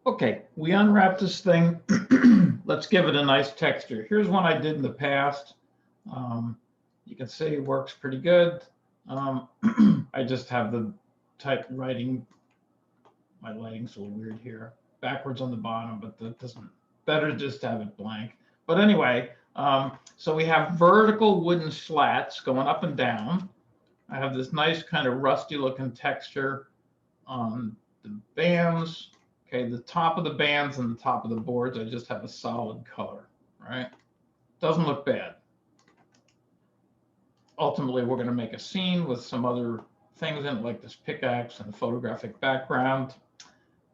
Okay, we unwrap this thing. Let's give it a nice texture. Here's one I did in the past. You can see it works pretty good. I just have the type writing. My lighting's a little weird here. Backwards on the bottom, but that doesn't. Better just to have it blank. But anyway, so we have vertical wooden slats going up and down. I have this nice kind of rusty looking texture on the bands. Okay, the top of the bands and the top of the boards, I just have a solid color, right? Doesn't look bad. Ultimately, we're going to make a scene with some other things in it, like this pickaxe and a photographic background.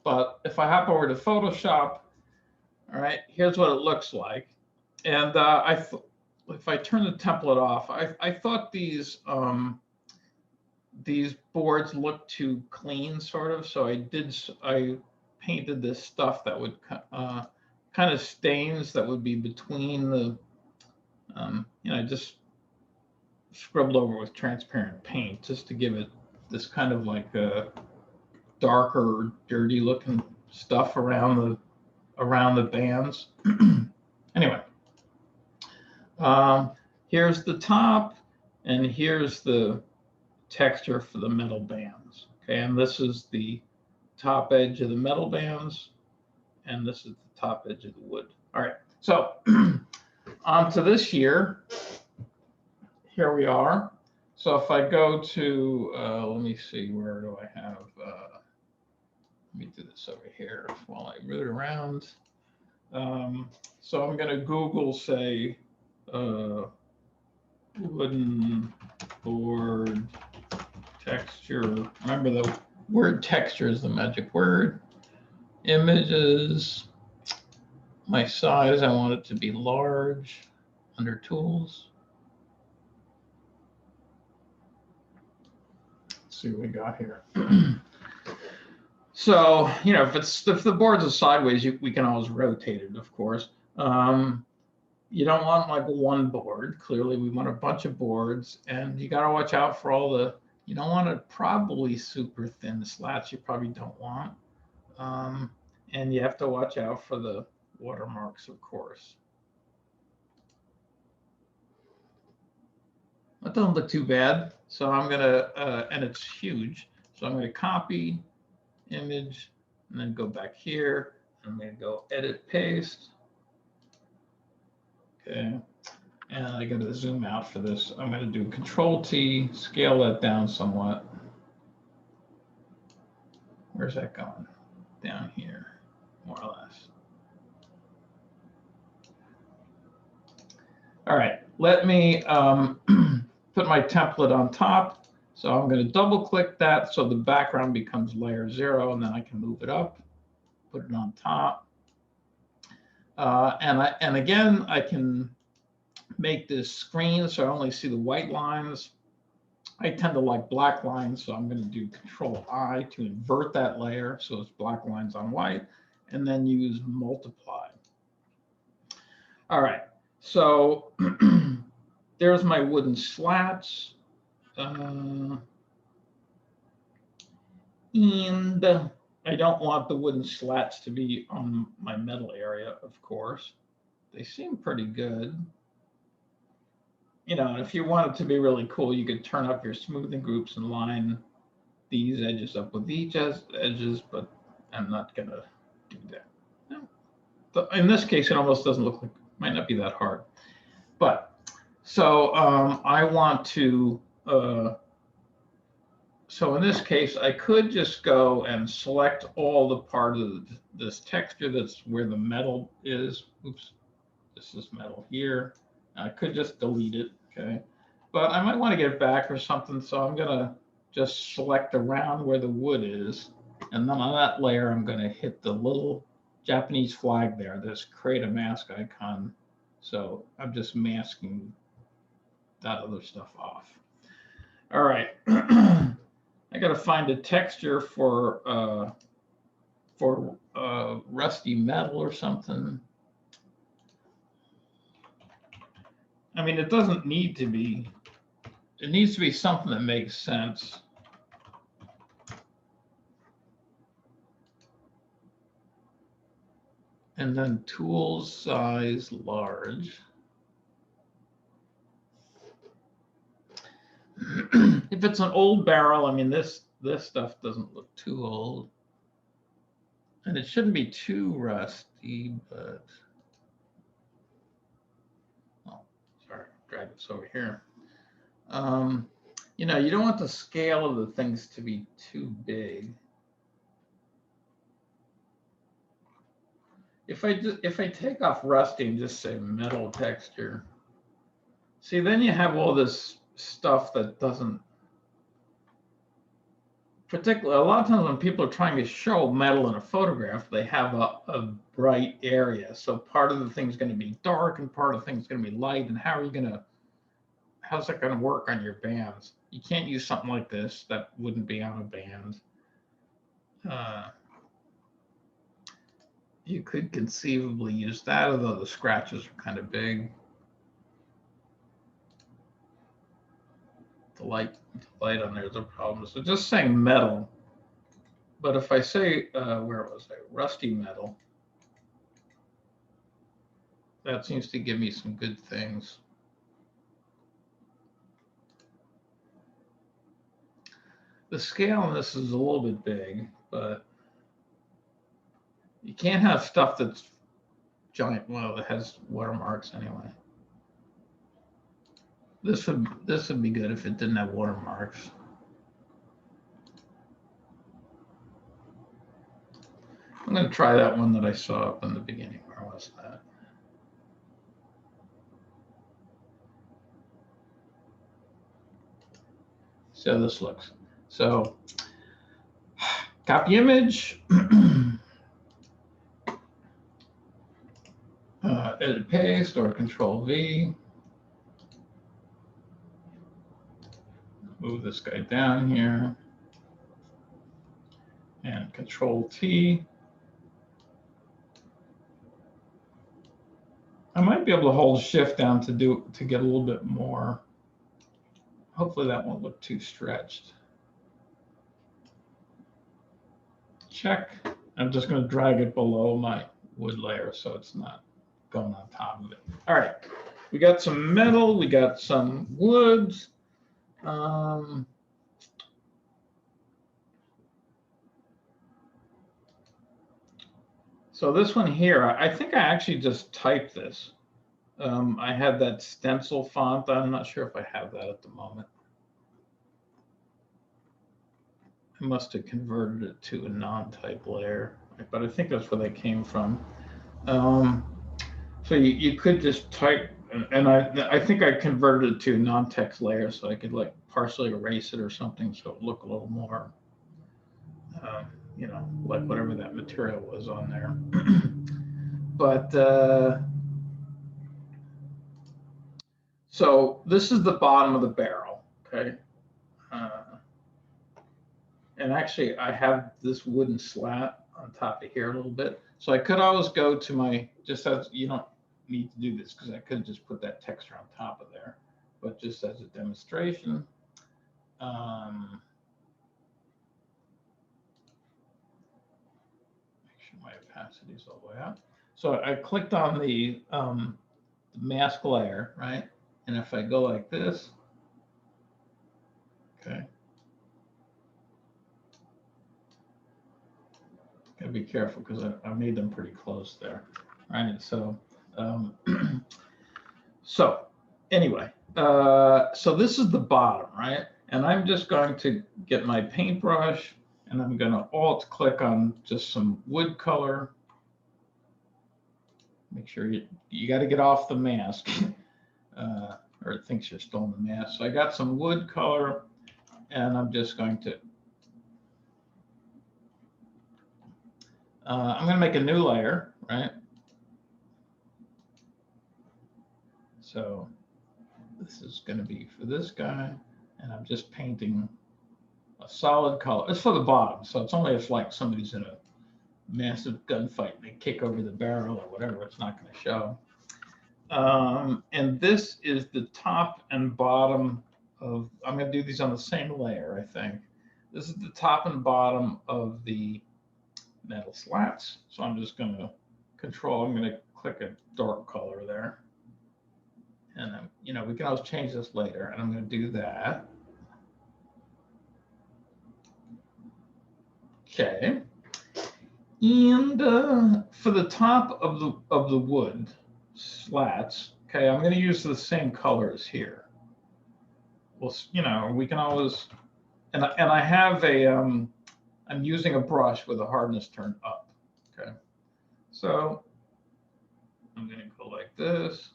But if I hop over to Photoshop, all right, here's what it looks like. And if I turn the template off, I thought these boards looked too clean, sort of. So I painted this stuff that would kind of stains that would be between the, just scribbled over with transparent paint just to give it this kind of like a darker, dirty looking stuff around the bands. Anyway, here's the top, and here's the texture for the metal bands. Okay, and this is the top edge of the metal bands, and this is the top edge of the wood. All right, so on to this here. Here we are. So if I go to, let me see, where do I have, let me do this over here while I root around. So I'm going to Google, say, wooden board texture. Remember, the word texture is the magic word. Images. My size, I want it to be large. Under tools. Let's see what we got here. So, if the board's are sideways, we can always rotate it, of course. You don't want like one board. Clearly, we want a bunch of boards, and you got to watch out for all the. You don't want to probably super thin slats. You probably don't want, and you have to watch out for the watermarks, of course. That doesn't look too bad. So I'm gonna, and it's huge. So I'm gonna copy image, and then go back here. I'm going to go edit, paste. Okay, and I got to zoom out for this. I'm going to do Control T, scale that down somewhat. Where's that going? Down here, more or less. All right, let me put my template on top. So I'm going to double click that so the background becomes layer 0, and then I can move it up, put it on top. And again, I can make this screen so I only see the white lines. I tend to like black lines, so I'm going to do Control I to invert that layer so it's black lines on white, and then use multiply. All right, so there's my wooden slats. And I don't want the wooden slats to be on my metal area, of course. They seem pretty good. If you want it to be really cool, you could turn up your smoothing groups and line these edges up with each edges, but I'm not going to do that. No. In this case, it almost doesn't look like, might not be that hard. But so I want to, so in this case, I could just go and select all the part of this texture that's where the metal is. Oops, this is metal here. I could just delete it, okay? But I might want to get it back or something, so I'm going to just select around where the wood is. And then on that layer, I'm going to hit the little Japanese flag there, this create a mask icon. So I'm just masking that other stuff off. All right. I got to find a texture for rusty metal or something. I mean, it doesn't need to be. It needs to be something that makes sense. And then tool size large. If it's an old barrel, I mean, this stuff doesn't look too old. And it shouldn't be too rusty, but, oh, sorry, drag this over here. You know, you don't want the scale of the things to be too big. If I take off rusty and just say metal texture, see, then you have all this stuff that doesn't, particularly a lot of times when people are trying to show metal in a photograph, they have a bright area. So part of the thing's going to be dark and part of the thing's going to be light. And how's that going to work on your bands? You can't use something like this. That wouldn't be on a band. You could conceivably use that, although the scratches are kind of big. The light on there is a problem. So just saying metal. But if I say, where was I? Rusty metal. That seems to give me some good things. The scale on this is a little bit big, but you can't have stuff that's giant. Well, it has watermarks anyway. This would be good if it didn't have watermarks. I'm going to try that one that I saw up in the beginning. Where was that? So this looks. So copy image. Edit paste or Control V. Move this guy down here. And Control T. I might be able to hold Shift down to get a little bit more. Hopefully that won't look too stretched. Check. I'm just going to drag it below my wood layer so it's not going on top of it. All right, we got some metal, we got some woods. So this one here, I think I actually just typed this. I had that stencil font. I'm not sure if I have that at the moment. I must have converted it to a non-type layer, but I think that's where they came from. So you could just type, and I think I converted it to a non-text layer so I could like partially erase it or something so it looked a little more, you know, like whatever that material was on there. But so this is the bottom of the barrel, okay? And actually, I have this wooden slat on top of here a little bit. So I could always go to my, just as you don't need to do this because I could just put that texture on top of there. But just as a demonstration, make sure my opacity is all the way up. So I clicked on the mask layer, right? And if I go like this, okay. Gotta be careful because I made them pretty close there, right? So, so anyway, so this is the bottom, right? And I'm just going to get my paintbrush and I'm going to alt click on just some wood color. Make sure you got to get off the mask or it thinks you're still in the mask. So I got some wood color and I'm just going to I'm going to make a new layer, right? So this is going to be for this guy, and I'm just painting a solid color. It's for the bottom, so it's only if like somebody's in a massive gunfight and they kick over the barrel or whatever, it's not going to show. And this is the top and bottom of, I'm going to do these on the same layer, I think. This is the top and bottom of the metal slats. So I'm just going to control, I'm going to click a dark color there. And then, you know, we can always change this later, and I'm going to do that. Okay. And for the top of the wood slats, okay, I'm going to use the same colors here. Well, you know, we can always, and I have a I'm using a brush with the hardness turned up. Okay, so I'm going to go like this.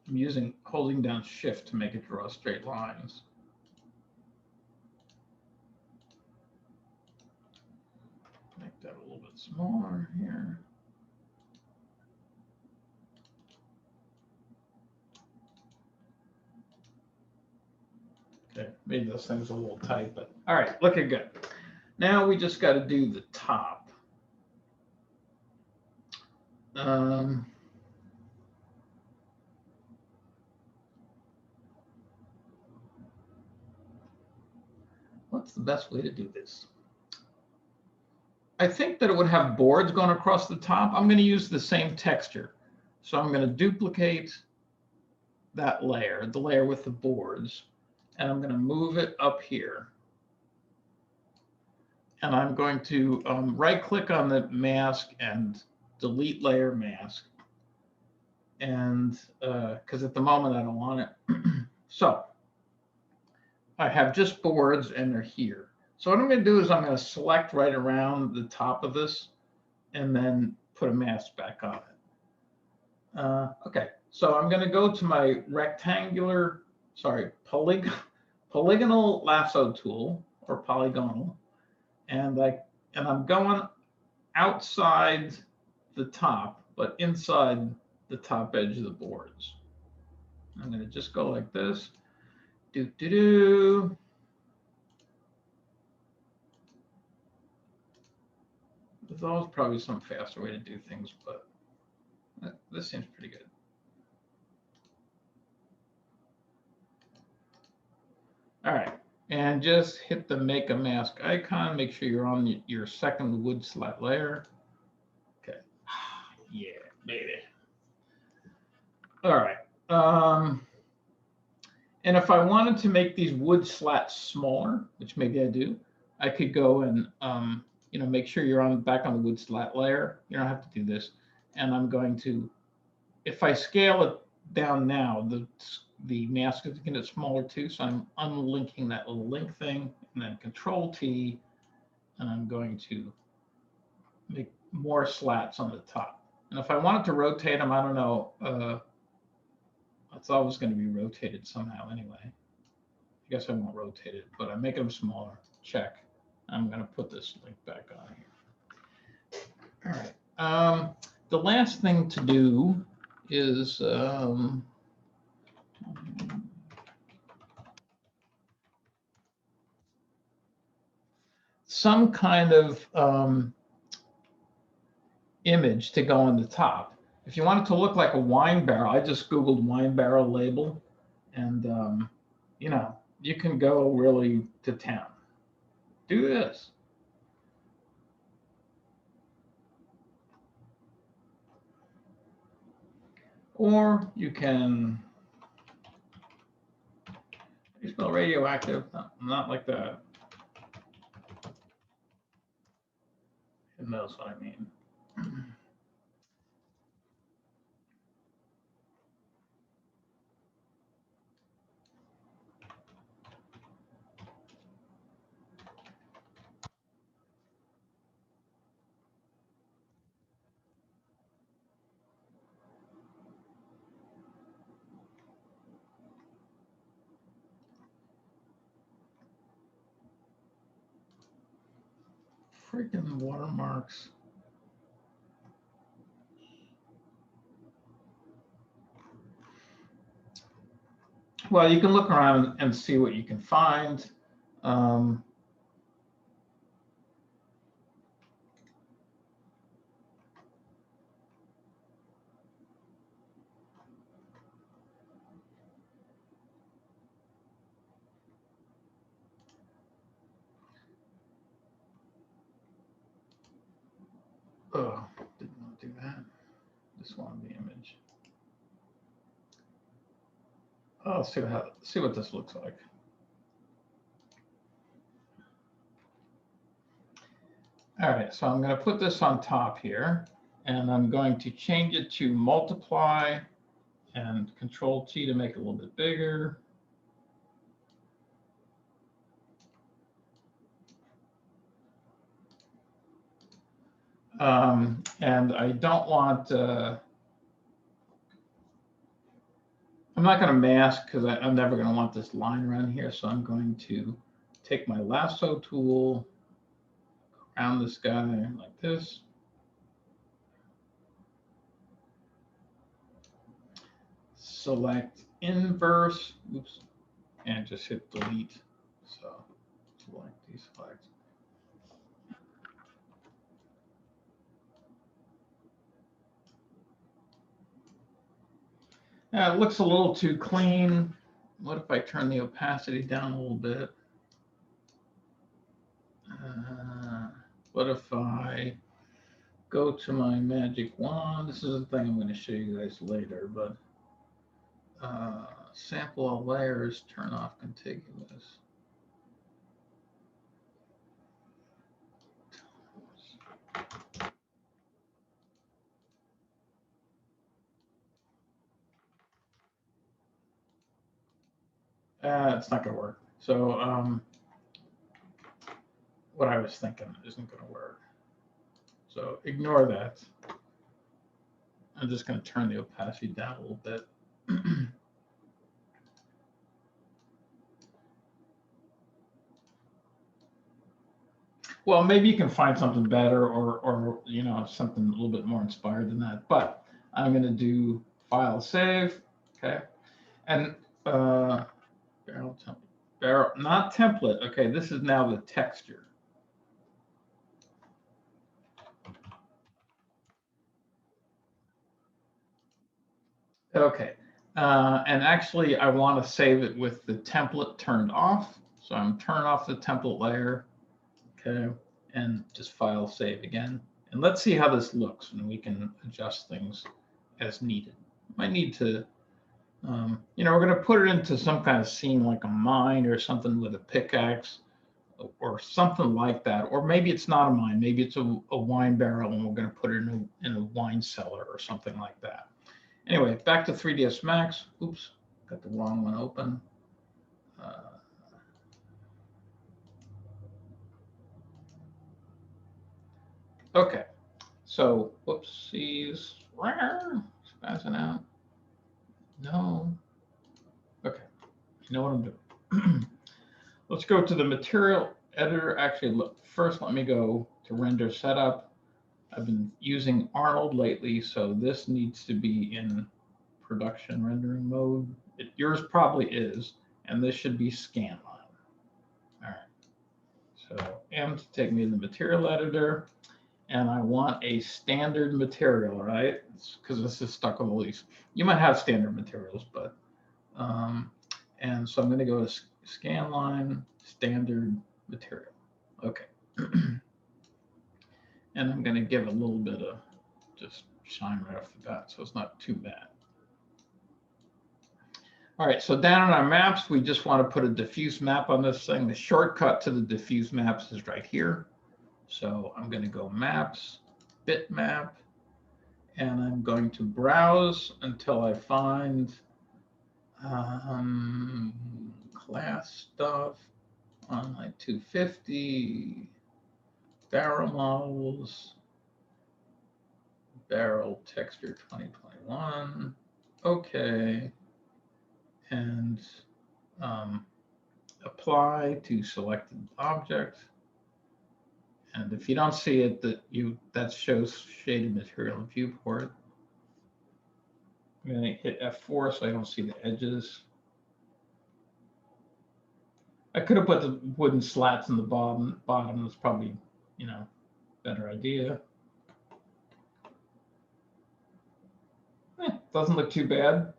I'm holding down Shift to make it draw straight lines. Make that a little bit smaller here. Okay, made those things a little tight, but all right, looking good. Now we just got to do the top. What's the best way to do this? I think that it would have boards going across the top. I'm going to use the same texture. So I'm going to duplicate that layer, the layer with the boards, and I'm going to move it up here. And I'm going to right-click on the mask and delete layer mask. And because at the moment I don't want it. So I have just boards and they're here. So what I'm going to do is I'm going to select right around the top of this and then put a mask back on it. Okay, so I'm going to go to my polygonal lasso tool, or polygonal, and I'm going outside the top, but inside the top edge of the boards. I'm going to just go like this. There's always probably some faster way to do things, but this seems pretty good. All right, and just hit the make a mask icon. Make sure you're on your second wood slat layer. Okay, yeah, baby. All right, and if I wanted to make these wood slats smaller, which maybe I do, I could go and you know, make sure you're back on the wood slat layer. You don't have to do this. And I'm going to, if I scale it down now, the mask is going to get smaller too. So I'm unlinking that little link thing, and then Control T, and I'm going to make more slats on the top. And if I wanted to rotate them, I don't know. It's always going to be rotated somehow anyway. I guess I won't rotate it, but I'm making them smaller. Check. I'm going to put this link back on here. All right. The last thing to do is some kind of image to go on the top. If you want it to look like a wine barrel, I just Googled wine barrel label, and you know, you can go really to town. Do this. Or you can spell radioactive, not like that. Who knows what I mean? Freaking watermarks. Well, you can look around and see what you can find. this one, the image. I'll see what this looks like. All right, so I'm going to put this on top here, and I'm going to change it to multiply and Control-T to make it a little bit bigger. And I don't want, I'm not going to mask because I'm never going to want this line around here. So I'm going to take my lasso tool around this guy like this. Select inverse, oops, and just hit delete. So select deselect. It looks a little too clean. What if I turn the opacity down a little bit? What if I go to my magic wand? This is the thing I'm going to show you guys later, but sample all layers, turn off contiguous. It's not going to work. So what I was thinking isn't going to work. So ignore that. I'm just going to turn the opacity down a little bit. Well, maybe you can find something better or you know, something a little bit more inspired than that. But I'm going to do File Save, okay? And barrel template, barrel, not template. Okay, this is now the texture. Okay, and actually I want to save it with the template turned off. So I'm turning off the template layer, okay, and just File Save again. And let's see how this looks, and we can adjust things as needed. Might need to, you know, we're going to put it into some kind of scene like a mine or something with a pickaxe or something like that. Or maybe it's not a mine. Maybe it's a wine barrel and we're going to put it in a wine cellar or something like that. Anyway, back to 3ds Max. Oops, got the wrong one open. Okay, so whoopsies, spazzing out. No. Okay, you know what I'm doing. Let's go to the material editor. Actually, look, first let me go to render setup. I've been using Arnold lately, so this needs to be in production rendering mode. Yours probably is, and this should be scanline. All right, so M to take me to the material editor, and I want a standard material, right? Because this is stuck with all these. You might have standard materials, but, and so I'm going to go to scanline, standard material. Okay. And I'm going to give a little bit of just shine right off the bat, so it's not too bad. All right, so down in our maps, we just want to put a diffuse map on this thing. The shortcut to the diffuse maps is right here. So I'm going to go Maps, Bitmap, and I'm going to browse until I find class stuff on my 250, barrel models, barrel texture 2021. Okay. And apply to selected object. And if you don't see it, that shows shaded material viewport. I'm going to hit F4 so I don't see the edges. I could have put the wooden slats in the bottom. That's probably, you know, better idea. Doesn't look too bad.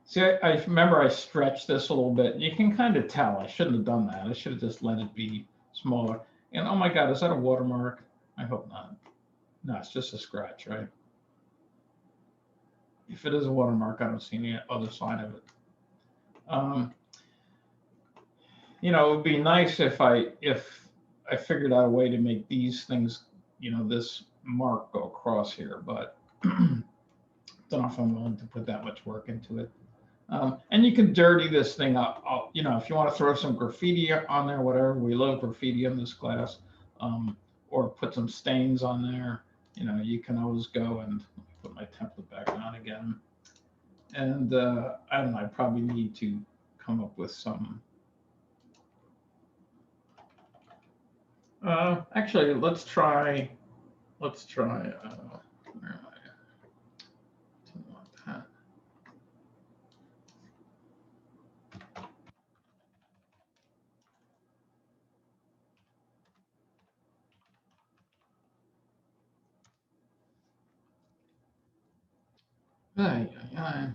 See, I remember I stretched this a little bit. You can kind of tell I shouldn't have done that. I should have just let it be smaller. And oh my God, is that a watermark? I hope not. No, it's just a scratch, right? If it is a watermark, I don't see any other sign of it. You know, it would be nice if I figured out a way to make these things, you know, this mark go across here, but don't know if I'm willing to put that much work into it. And you can dirty this thing up. You know, if you want to throw some graffiti on there, whatever. We love graffiti in this class, or put some stains on there. You know, you can always go and put my template back on again. And I don't know. I probably need to come up with some. Actually, let's try. Where am I? Don't want that. Ay, ay, ay.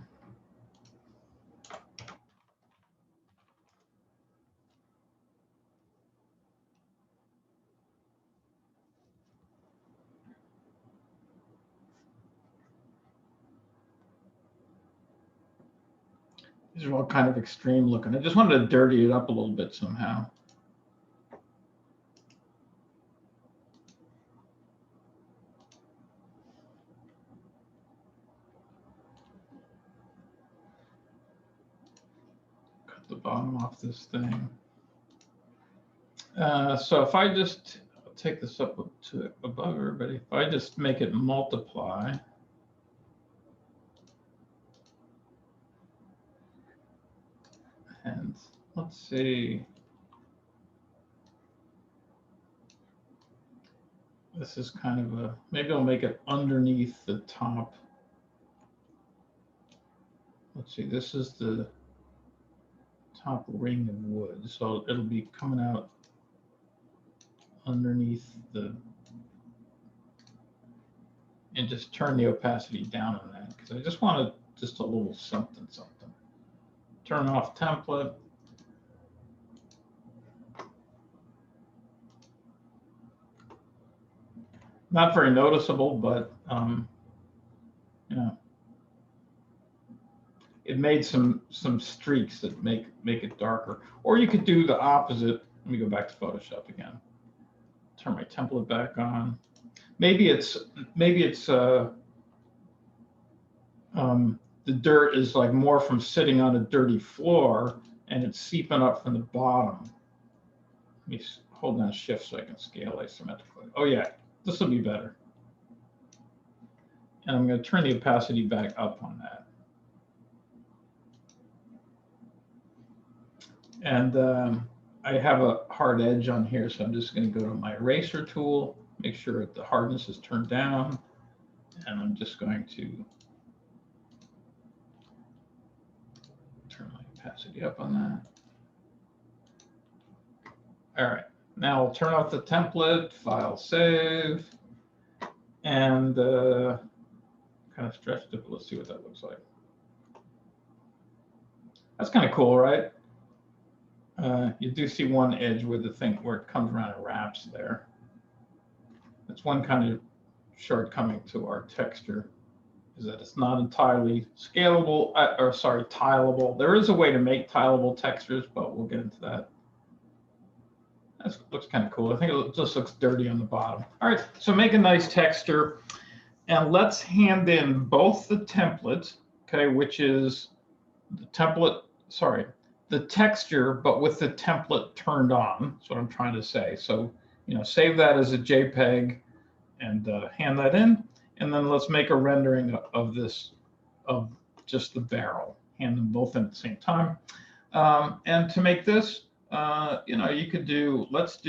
These are all kind of extreme looking. I just wanted to dirty it up a little bit somehow. Cut the bottom off this thing. So if I just I'll take this up to above everybody, if I just make it multiply. And let's see. This is kind of a, maybe I'll make it underneath the top. Let's see, this is the top ring of wood. So it'll be coming out underneath the, and just turn the opacity down on that because I just wanted just a little something. Turn off template. Not very noticeable, but you know, it made some streaks that make it darker. Or you could do the opposite. Let me go back to Photoshop again. Turn my template back on. Maybe it's the dirt is like more from sitting on a dirty floor and it's seeping up from the bottom. Let me hold down Shift so I can scale asymmetrically. Oh yeah, this will be better. And I'm going to turn the opacity back up on that. And I have a hard edge on here, so I'm just going to go to my eraser tool, make sure that the hardness is turned down, and I'm just going to turn my opacity up on that. All right, now I'll turn off the template, file save, and kind of stretched it, but let's see what that looks like. That's kind of cool, right? You do see one edge where the thing where it comes around and wraps there. That's one kind of shortcoming to our texture, is that it's not entirely scalable, or sorry, tileable. There is a way to make tileable textures, but we'll get into that. That looks kind of cool. I think it just looks dirty on the bottom. All right, so make a nice texture, and let's hand in both the templates, okay, which is the template, sorry, the texture, but with the template turned on. That's what I'm trying to say. So, you know, save that as a JPEG and hand that in. And then let's make a rendering of this, of just the barrel. Hand them both in at the same time. And to make this, you know, you could do, let's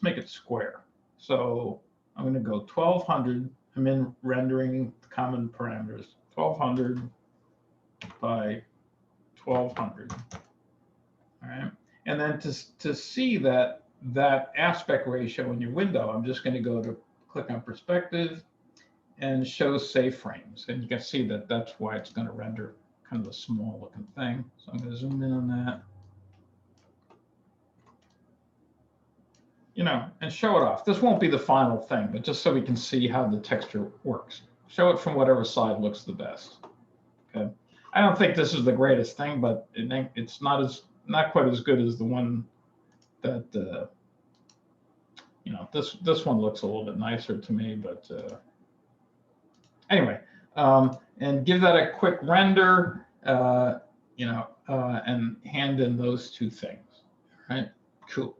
make it square. So I'm going to go 1200. I'm in rendering common parameters, 1200 by 1200. All right, and then to see that aspect ratio in your window, I'm just going to go to click on perspective and show safe frames, and you can see that that's why it's going to render kind of a small looking thing. So I'm going to zoom in on that. you know, and show it off. This won't be the final thing, but just so we can see how the texture works. Show it from whatever side looks the best. Okay. I don't think this is the greatest thing, but it's not quite as good as the one that you know, this one looks a little bit nicer to me, but anyway, and give that a quick render, you know, and hand in those two things. All right, cool.